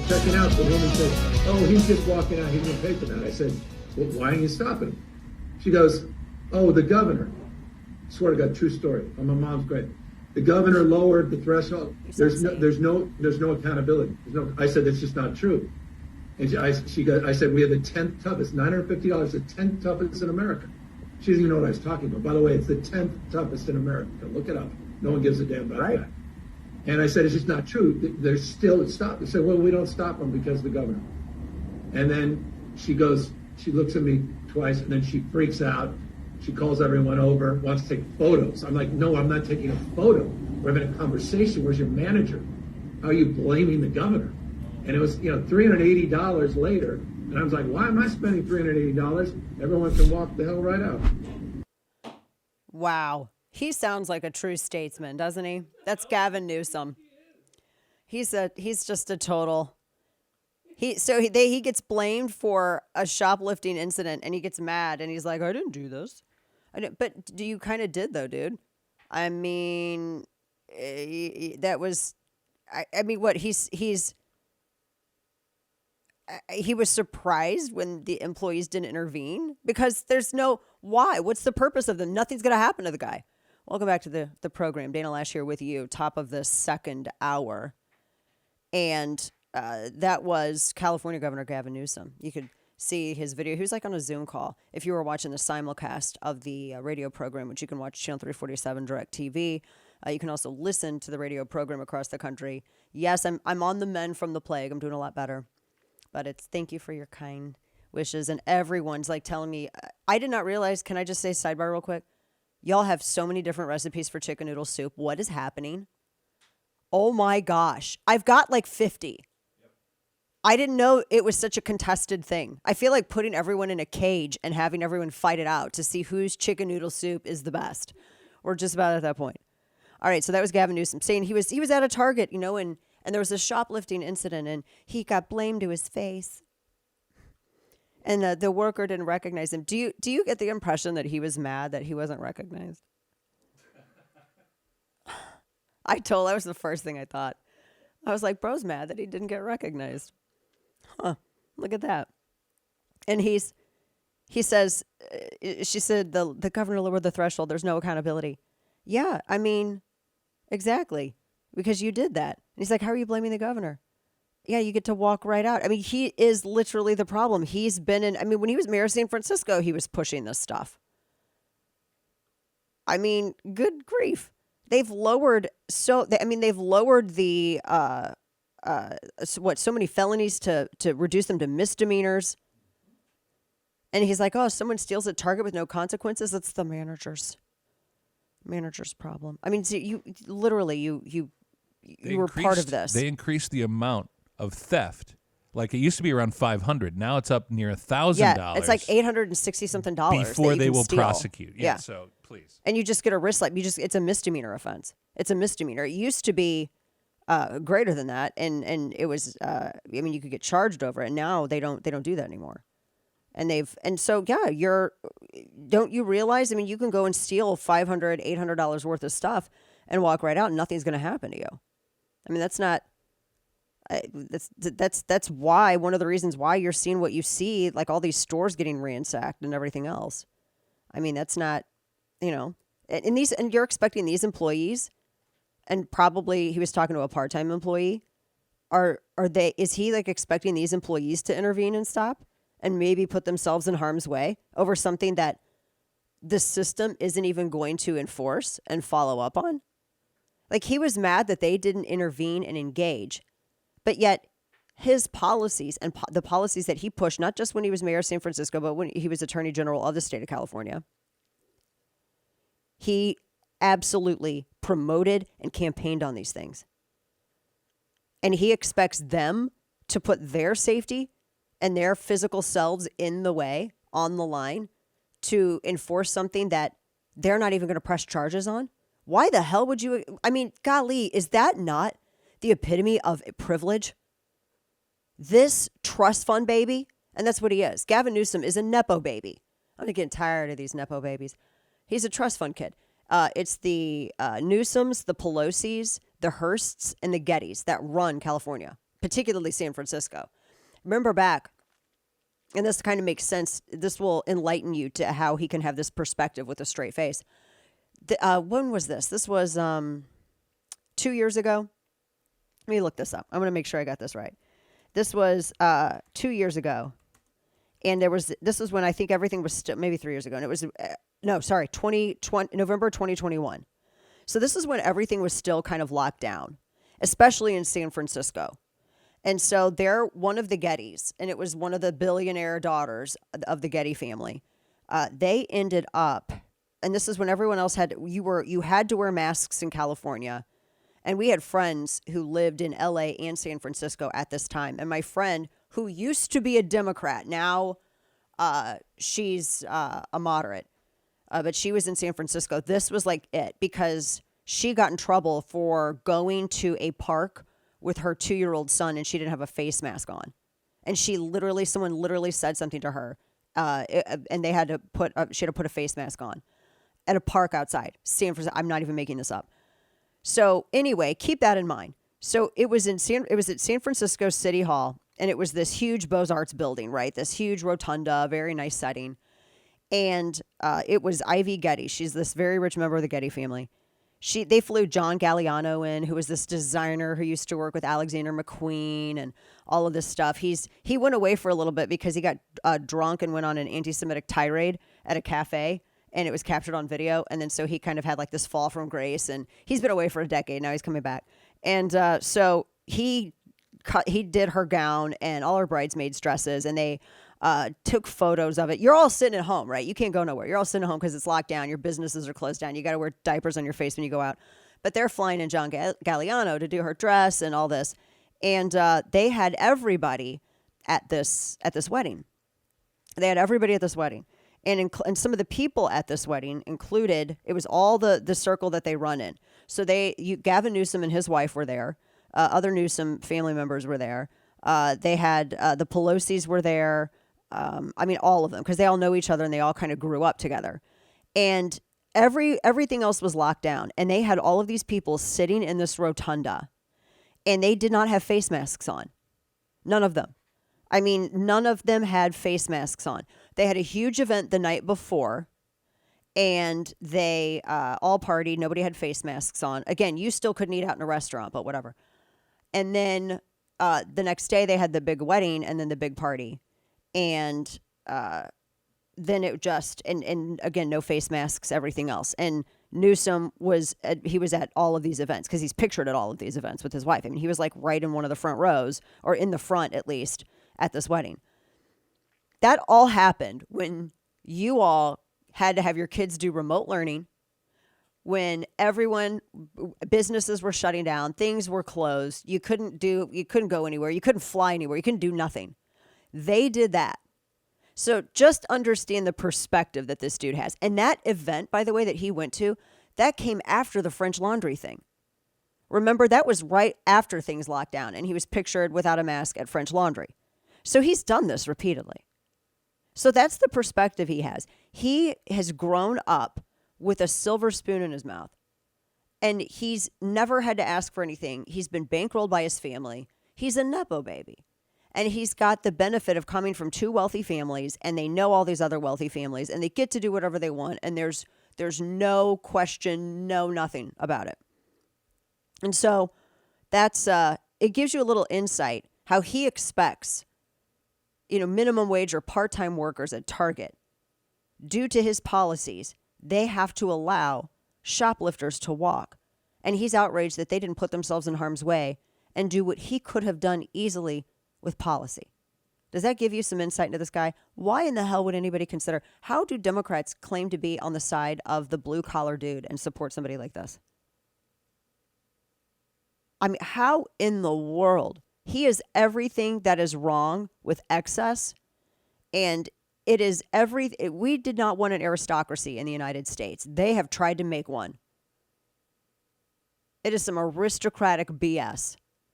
Checking out, the woman said, "Oh, he's just walking out. He's going to pay for that." I said, "Well, why aren't you stopping him?" She goes, "Oh, the governor." I swear to God, true story. Oh, my mom's great. The governor lowered the threshold. There's no accountability. I said, "That's just not true." And I said, "We have the 10th toughest, $950, the 10th toughest in America." She doesn't even know what I was talking about. By the way, it's the 10th toughest in America. Look it up. No one gives a damn about that. And I said, "It's just not true. They're still stopped." They said, "Well, we don't stop them because of the governor." And then she looks at me twice, and then she freaks out. She calls everyone over, wants to take photos. I'm like, "No, I'm not taking a photo. We're having a conversation. Where's your manager? How are you blaming the governor?" And it was, $380 later. And I was like, "Why am I spending $380? Everyone can walk the hell right out." Wow. He sounds like a true statesman, doesn't he? That's Gavin Newsom. He's just a total. He gets blamed for a shoplifting incident, and he gets mad, and he's like, "I didn't do this." But you kind of did, though, dude. I mean, that was. I mean, what he was surprised when the employees didn't intervene because there's no why. What's the purpose of them? Nothing's going to happen to the guy. Welcome back to the program. Dana Loesch here with you, top of the second hour. And that was California Governor Gavin Newsom. You could see his video. He was like on a Zoom call. If you were watching the simulcast of the radio program, which you can watch Channel 347 Direct TV, you can also listen to the radio program across the country. Yes, I'm on the mend from the plague. I'm doing a lot better. But it's thank you for your kind wishes. And everyone's like telling me, I did not realize, can I just say sidebar real quick? Y'all have so many different recipes for chicken noodle soup. What is happening? Oh my gosh. I've got like 50. I didn't know it was such a contested thing. I feel like putting everyone in a cage and having everyone fight it out to see whose chicken noodle soup is the best. We're just about at that point. All right, so that was Gavin Newsom saying he was at a Target, and there was a shoplifting incident, and he got blamed to his face. And the worker didn't recognize him. Do you get the impression that he was mad that he wasn't recognized? That was the first thing I thought. I was like, bro's mad that he didn't get recognized. Huh, look at that. And he says, she said, the governor lowered the threshold. There's no accountability. Yeah, I mean, exactly. Because you did that. And he's like, how are you blaming the governor? Yeah, you get to walk right out. I mean, he is literally the problem. He's been when he was mayor of San Francisco, he was pushing this stuff. I mean, good grief. They've lowered so many felonies to reduce them to misdemeanors. And he's like, oh, someone steals at Target with no consequences. That's the manager's problem. I mean, so you were part of this. They increased the amount of theft. Like it used to be around $500. Now it's up near $1,000. Yeah, it's like $860 something before they will steal. prosecute. Yeah, so please. And you just get a wrist slap. It's a misdemeanor offense. It's a misdemeanor. It used to be greater than that, and it was. You could get charged over it. And now they don't do that anymore. And don't you realize? I mean, you can go and steal $500, $800 worth of stuff and walk right out, and nothing's going to happen to you. I mean, that's not. That's why one of the reasons why you're seeing what you see, like all these stores getting ransacked and everything else. I mean, that's not, and you're expecting these employees, and probably he was talking to a part-time employee. Is he like expecting these employees to intervene and stop and maybe put themselves in harm's way over something that the system isn't even going to enforce and follow up on? Like he was mad that they didn't intervene and engage. But yet his policies and the policies that he pushed, not just when he was mayor of San Francisco, but when he was attorney general of the state of California, he absolutely promoted and campaigned on these things. And he expects them to put their safety and their physical selves in the way, on the line, to enforce something that they're not even going to press charges on. Why the hell would you? I mean, golly, is that not the epitome of privilege? This trust fund baby, and that's what he is. Gavin Newsom is a Nepo baby. I'm getting tired of these Nepo babies. He's a trust fund kid. It's the Newsoms, the Pelosi's, the Hearsts, and the Gettys that run California. particularly San Francisco. Remember back, and this kind of makes sense. This will enlighten you to how he can have this perspective with a straight face. When was this? This was 2 years ago. Let me look this up. I'm going to make sure I got this right. This was 2 years ago. And this was when I think everything was still, maybe 3 years ago. And it was, November 2021. So this is when everything was still kind of locked down, especially in San Francisco. And so they're one of the Gettys, and it was one of the billionaire daughters of the Getty family. They ended up, and this is when everyone else you had to wear masks in California. And we had friends who lived in LA and San Francisco at this time. And my friend, who used to be a Democrat, now she's a moderate, but she was in San Francisco. This was like it, because she got in trouble for going to a park with her 2-year-old son, and she didn't have a face mask on. And someone literally said something to her, and she had to put a face mask on at a park outside San Francisco. I'm not even making this up. So anyway, keep that in mind. So it was at San Francisco City Hall, and it was this huge Beaux-Arts building, right? This huge rotunda, very nice setting. And it was Ivy Getty. She's this very rich member of the Getty family. They flew John Galliano in, who was this designer who used to work with Alexander McQueen and all of this stuff. He went away for a little bit because he got drunk and went on an anti-Semitic tirade at a cafe, and it was captured on video. And then so he kind of had like this fall from grace, and he's been away for a decade. Now he's coming back. And so he did her gown and all her bridesmaids' dresses, and they took photos of it. You're all sitting at home, right? You can't go nowhere. You're all sitting at home because it's locked down. Your businesses are closed down. You got to wear diapers on your face when you go out. But they're flying in John Galliano to do her dress and all this. And they had everybody at this wedding. They had everybody at this wedding. And some of the people at this wedding included, it was all the circle that they run in. So Gavin Newsom and his wife were there. Other Newsom family members were there. They had the Pelosi's were there. All of them, because they all know each other and they all kind of grew up together. And everything else was locked down. And they had all of these people sitting in this rotunda, and they did not have face masks on. None of them. None of them had face masks on. They had a huge event the night before, and they all partied. Nobody had face masks on. Again, you still couldn't eat out in a restaurant, but whatever. And then the next day they had the big wedding and then the big party. And then it just, and again, no face masks, everything else. And Newsom was at all of these events, because he's pictured at all of these events with his wife. He was like right in one of the front rows, or in the front at least, at this wedding. That all happened when you all had to have your kids do remote learning, when businesses were shutting down, things were closed. You couldn't go anywhere. You couldn't fly anywhere. You couldn't do nothing. They did that. So just understand the perspective that this dude has. And that event, by the way, that he went to, that came after the French Laundry thing. Remember, that was right after things locked down, and he was pictured without a mask at French Laundry. So he's done this repeatedly. So that's the perspective he has. He has grown up with a silver spoon in his mouth, and he's never had to ask for anything. He's been bankrolled by his family. He's a Nepo baby. And he's got the benefit of coming from two wealthy families, and they know all these other wealthy families, and they get to do whatever they want. And there's no question, no nothing about it. And so that's, it gives you a little insight how he expects, minimum wage or part-time workers at Target, due to his policies, they have to allow shoplifters to walk. And he's outraged that they didn't put themselves in harm's way and do what he could have done easily with policy. Does that give you some insight into this guy? Why in the hell would anybody consider? How do Democrats claim to be on the side of the blue collar dude and support somebody like this? How in the world? He is everything that is wrong with excess, and it is we did not want an aristocracy in the United States. They have tried to make one. It is some aristocratic BS.